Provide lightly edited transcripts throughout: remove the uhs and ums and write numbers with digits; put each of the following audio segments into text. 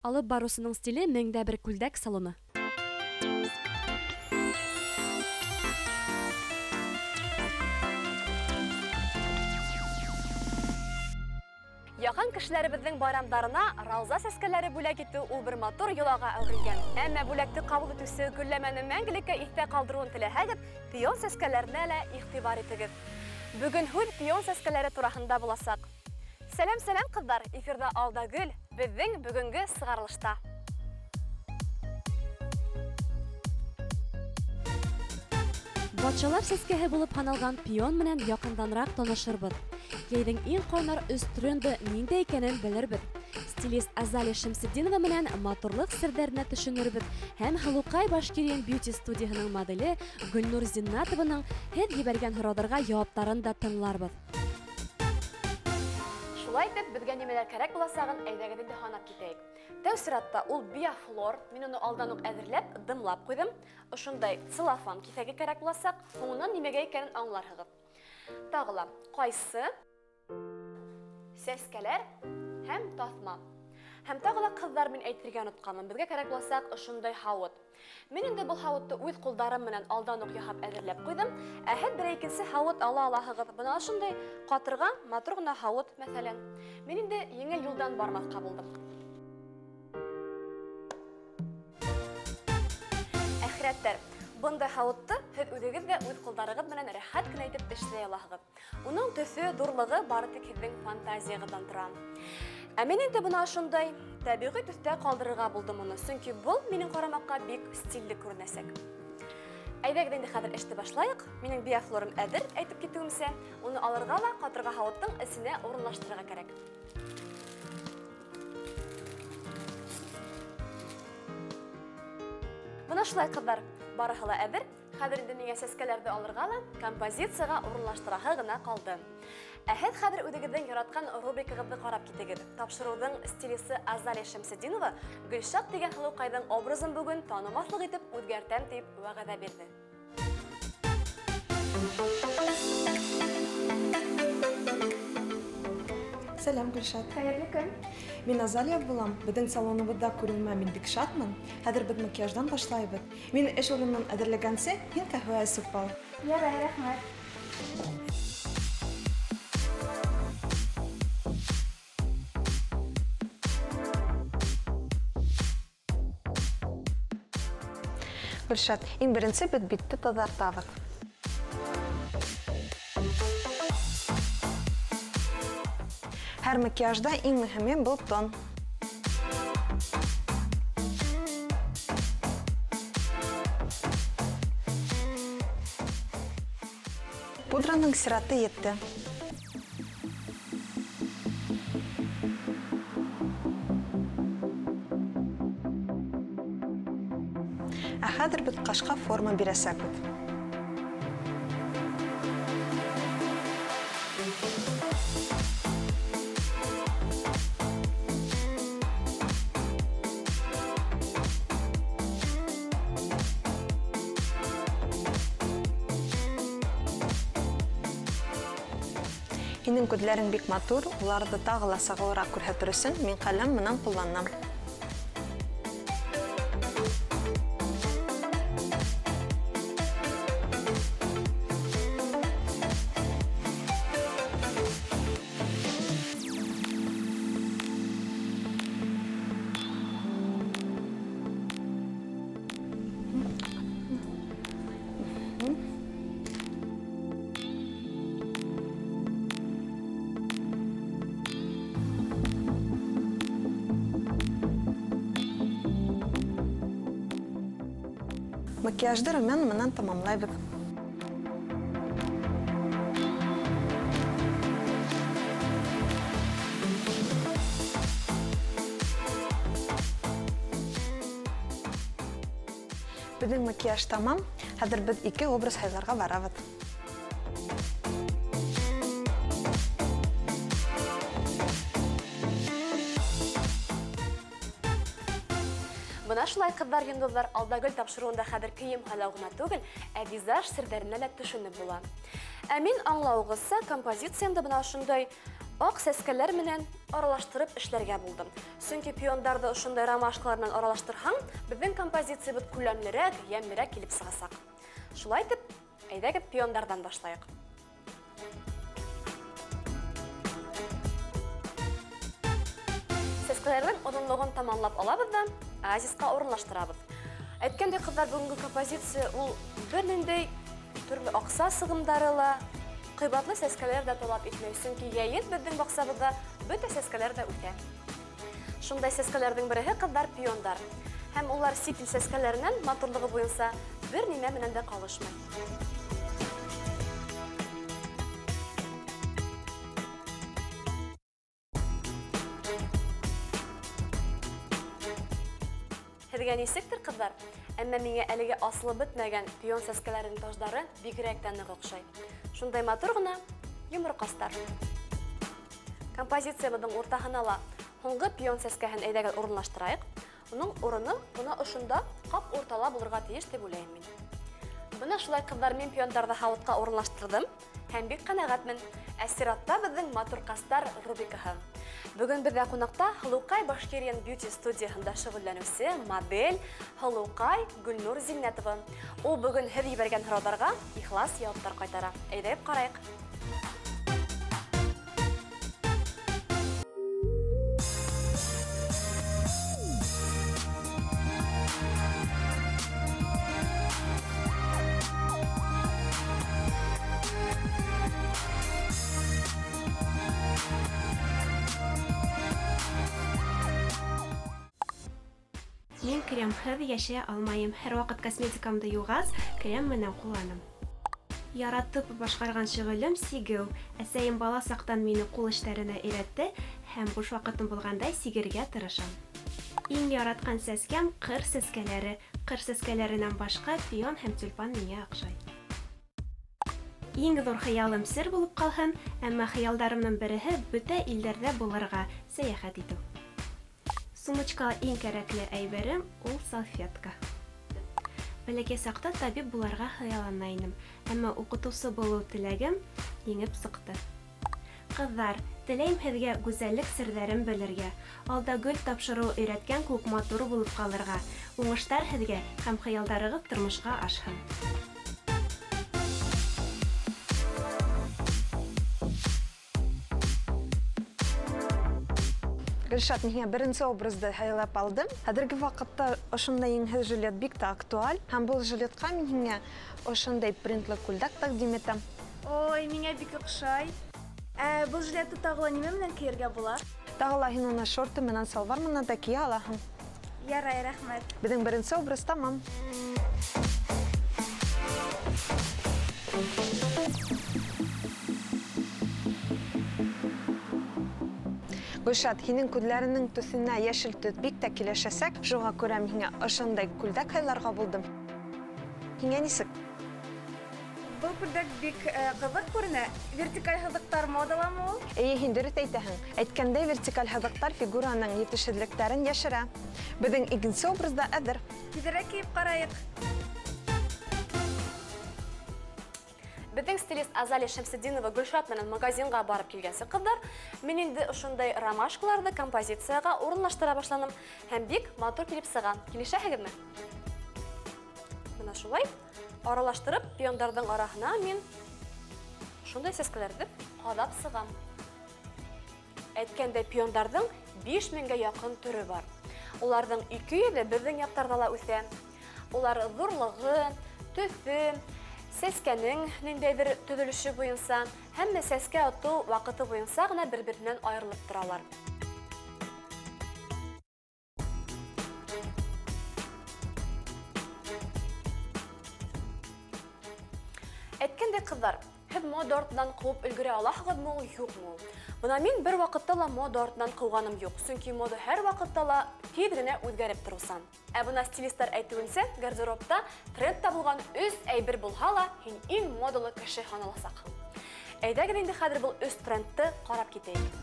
Алып барусының стиле 1001 күлдәк салоны. Яқан кешеләребезнең байрамдарына рауза сәскәләре бүләк итү ул бер мотор йолага әверелгән. Әмма бүләкте кабул итүсе гөлләмәне мәңгелеккә истә калдыруын теләһәгез, пион сәскәләренә лә игътибар итегез. Бүген һүз пион сәскәләре турында буласак. Сәлам кызлар, эфирда Алда Гөл, безнең бүгенге сыгарылышта. Батшалар сәскәһе булып ханалган пион менән якынданрак танышырбыз. Яйдың иң кайнар өст тренды нинди икәнен белербез. Стилист Азалия Шәмсетдинова менән моторлык серләренә төшенербез һәм Халукай Башкириян бьюти студиясының модели Гөлнур Зиннатованың һәр ебәргән һорауларга җавапларын да тыңларбыз. Шулай итеп, безгә нимәләр кирәк буласагын әйдәгез инде ханап китәйек. Тәү сыратта ул биофлор, мин уны алдан ук әзерләп, дымлап куйдым. Ошондай целлофан кисәге кирәк буласак, һуңыннан нимәгә икәнен аңларһығыз. Тагыла кайсы, сәскәләр һәм тасма. Һәм тагыла кызлар, мин әйтергә онытканмын, безгә кирәк буласак ошондай һавыт. Мин инде бу һавытты үз кулдарым менән алдан ук яһап әзерләп куйдым. Һәр бер икенче һавыт ала алаһығыз. Бына ошондай катырга, матур гына һавыт, мәсәлән. Мин инде еңел юлдан бармаска булдым. Әхирәттәр, бундай һавытты һез үзегез дә үз кулдарыгыз менән рәхәт кенә итеп эшләй алаһығыз. Уның төсе, дурлыгы бары тик һезнең фантазиягыздан тора. Мин инде бuna ошондай табигый төстә калдырырга булдым моны, чөнки бу минең карамакка бик стильле күренәсәк. Әйдәгез инде хәзер эште башлайык. Минең биофлорым әзер, әйтеп китүемсә, уны алырга ла катырга һавыттың исенә урынлаштырырга кирәк. Бuna шулай кызлар, барыһы ла әзер. Хәзер инде миңа сәскәләрне алырга ла композицияга урынлаштыраһы гына калды. Һез хәзер үзегезнең яраткан рубрикагызны карап китегез. Тапшырудың стилисты Азалия Шәмсетдинова Гөлшат дигән Халукайдың образын бүген танымаслык итеп үзгәртәм дип вәгъдә бирде. Сәлам, Гөлшат. Хәерле көн. Мин Азалия булам. Безнең салоныбызда күренмә, мин бик шатмын. Хәзер без макияждан башлайбыз. Мин эш урынын әзерләгәнче, һин каһвә эсеп ал. Ярый, рәхмәт. Гөлшат, иң беренче битте тазартабыз. Һәр макияжда иң мөһиме бу тон. Пудраның сираты етте. Хәзер без кашка форма бирәсәкбез. Һинең күзләрең бик матур, уларны тагы ла сагылрак күрсәтер өчен мин каләм менән кулланам. Макияжды румян менән тамамлайбыз. Безнең макияж тамам. Хәзер без ике образ хәйләргә барабыз. Бына шулай кызлар, йондызлар, Алда Гөл тапшыруында хәзер кием хәләү гына түгел, визаж серләренә лә төшенеп була. Мин аңлаугызса, композициямда бына шундай ак сәскәләр менән аралаштырып эшләргә булдым. Чөнки пионнарны ошондай ромашкалар белән аралаштырһаң, безнең композициябыз күләмлерәк, ямьлерәк килеп сыгасак. Шулай итеп, әйдәгез пионнардан башлайык. Сәскәләрнең озынлыгын тамамлап алабыз да азиска урынлаштырабыз. Әйткәндәй, кызлар, бүгенге композиция ул бернинди төрле акса сыгымдары ла, кыйбатлы сәскәләр дә талап итмәй, чөнки яен безнең баксабызда бөтә сәскәләр дә үтә. Шундай сәскәләрнең береһе кызлар пиондар. Һәм улар сипил сәскәләреннән матурлыгы буенча бер нимә менән дә калышмый. Һеҙгә нисектер, кызлар, әммә миңә әлеге асылып бетмәгән пион сәскәләренең таждары бигрәк тә нык оҡшай. Шундай матур гына йоморҡастар. Композициябыҙҙың уртаһына ла һуңғы пион сәскәһен әйҙәгеҙ урынлаштырайыҡ. Уның урыны бына ошонда ҡап уртала булырға тейеш дип уйлайым мин. Бына шулай, кызлар, мин пиондарҙы һауытҡа урынлаштырҙым һәм бик ҡәнәғәтмен. Әсиратта беҙҙең матур ҡастар рубрикаһы. Бөгөн беҙҙә ҡунаҡта Һылыуҡай Башкириян бьюти студияһында шөғөлләнеүсе модель Һылыуҡай Гөлнур Зиннәтова. Ул бөгөн һеҙ ебәргән һорауҙарға ихлас яуаптар ҡайтара. Әйҙәгеҙ ҡарайыҡ. Мин кремһыҙ йәшәй алмайым. Һәр ваҡыт косметикамды юғас, крем менән ҡулланам. Яратып башҡарған шөғөлөм сигеү. Әсәйем бала саҡтан мине ҡул эштәренә өйрәтте һәм буш ваҡытым булғандай сигергә тырышам. Иң яратҡан сәскәм ҡыр сәскәләре. Ҡыр сәскәләренән башҡа пион һәм тюльпан миңә оҡшай. Иң ҙур хыялым сер булып ҡалһын, әммә хыялдарымның береһе бөтә илдәрҙә булырға, сәйәхәт итеү. Сумочкала иң кәрәкле әйберем ул салфетка. Бәләкәй саҡта табип булырға хыяллана инем, әммә уҡытыусы булыу теләгем еңеп сыҡты. Ҡыҙҙар, теләйем һеҙгә гүзәллек серҙәрен белергә, алда гөл тапшырыу өйрәткән күк матур булып ҡалырға, уңыштар һеҙгә һәм хыялдарығыҙ тормошҡа ашһын. Гөлшат, миңә беренсе образды һайлап алдым. Хәҙерге ваҡытта ошондай еңһеҙ жилет бик тә актуаль. Һәм был жилетҡа мин һиңә ошондай принтлы күлдәк тәҡдим итәм. Ой, миңә бик оҡшай. Был жилетты тағы ла нимә менән кейергә була? Тағы ла һин уны шорты менән, салбар менән дә кейә алаһың. Ярай, рәхмәт. Беҙҙең беренсе образ тамам. Гөлшат, һинең күҙләренең төҫөнә йәшел төҫ бик тә килешәсәк, шуға күрә миңә ошондай күлдәк һайларға булдым. Һиңә нисек? Был күлдәк бик ҡыҙыҡ күренә. Вертикаль һыҙыҡтар модаламы ул? Эйе, һин дөрөҫ әйтәһең. Әйткәндәй, вертикаль һыҙыҡтар фигураның етешһеҙлектәрен йәшерә. Беҙҙең икенсе образда әҙер. Тиҙерәк кейеп ҡарайыҡ. Беҙҙең стилист Азалия Шәмсетдинова Гөлшат менән магазинға барып килгәнсе, ҡыҙҙар, мин инде ошондай ромашкаларҙы композицияға урынлаштыра башланым һәм бик матур килеп сыға. Килешәһегеҙме? Бына шулай аралаштырып, пиондарҙың араһына мин шундай сәскәләрҙе ҡаҙап сығам. Әйткәндәй, пиондарҙың 5000-гә яҡын төрө бар. Уларҙың 200-е беҙҙең яҡтарҙа ла үҫә. Улар ҙурлығы, төҫө, сәскәнең ниндәйҙер төҙөлөшө буйынса, һәммә сәскә отоу ваҡыты буйынса ғына бер-беренән айырылып торалар. Әйткәндәй, ҡыҙҙар, һеҙ мода артынан ҡыуып өлгөрә алаһығыҙмы ул, юҡмы ул? Бына мин бер ваҡытта ла мода артынан ҡыуғаным юҡ, сөнки мода һәр ваҡытта ла тиҙ генә үҙгәреп тороусан. Ә бына стилистар әйтеүенсә, гардеробта трендта булған 3 әйбер булһа ла, һин иң модалы кеше һаналасаҡһың. Әйҙәгеҙ инде хәҙер был 3 трендты ҡарап китәйек.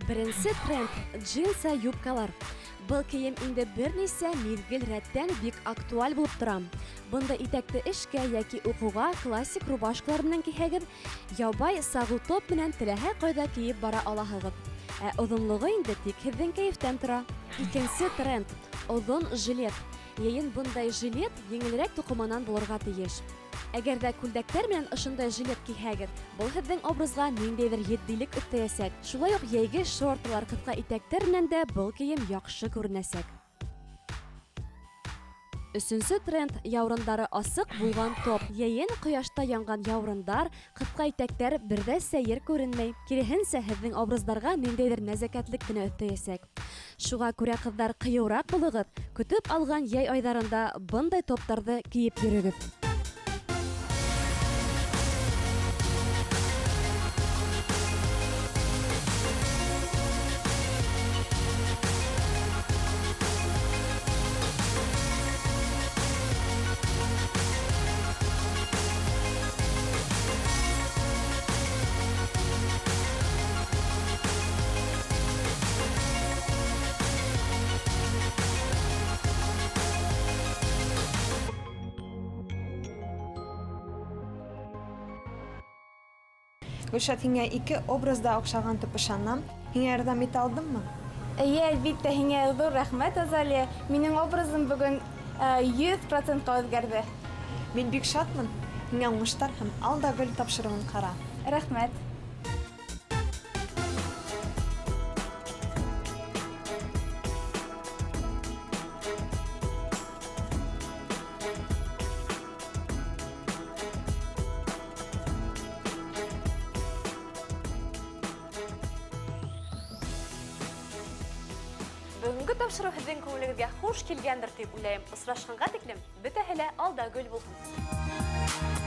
Беренче тренд – джинса юбкалар. Был кейем инде берничә мизгел рәттән бик актуаль булып тора. Бунда итәкте эшкә яки укуга классик рубашкалар белән киһәгез, ябай сагу топ белән теләһә кайда киеп бара алаһыгыз. Ә озынлыгы инде тик һезнең кәефтән тора. Икенче тренд – озын жилет. Яен бундай жилет еңелрәк тукыманан булырга тиеш. Әгәр дә күлдәктәр белән ошондай жилет киһәгез, бу һезнең образга ниндәйдер етдилек өстәясәк. Шулай ук яйгы шортлар, кыска итәктәр белән дә бу кием яхшы күренәсәк. Өченче тренд – яурындары асык булган топ. Яен кояшта янган яурындар, кыска итәктәр бердә сәер күренмәй. Киресенчә, һезнең образларга ниндәйдер нәзакәтлек кенә өстәясәк. Шуңа күрә кызлар кыюрак булыгыз, көтеп алган яй айдарында бундай топтарды киеп йөрегез. Гөлшат, һиңә ике образда оҡшаған тип ышанам. Һиңә ярҙам итә алдыммы? Әлбиттә, һиңә ҙур рәхмәт, Азалия. Минең образым бөгөн 100% үҙгәрҙе. Мин бик шатмын. Һиңә уңыштар һәм алда гөл тапшырыуын ҡара. Рәхмәт. Бүгенге тапшыру һезнең күңелегезгә хуш килгәндер дип уйлайм. Осрашканга тиклем бөтәһе лә алда гөл булһын.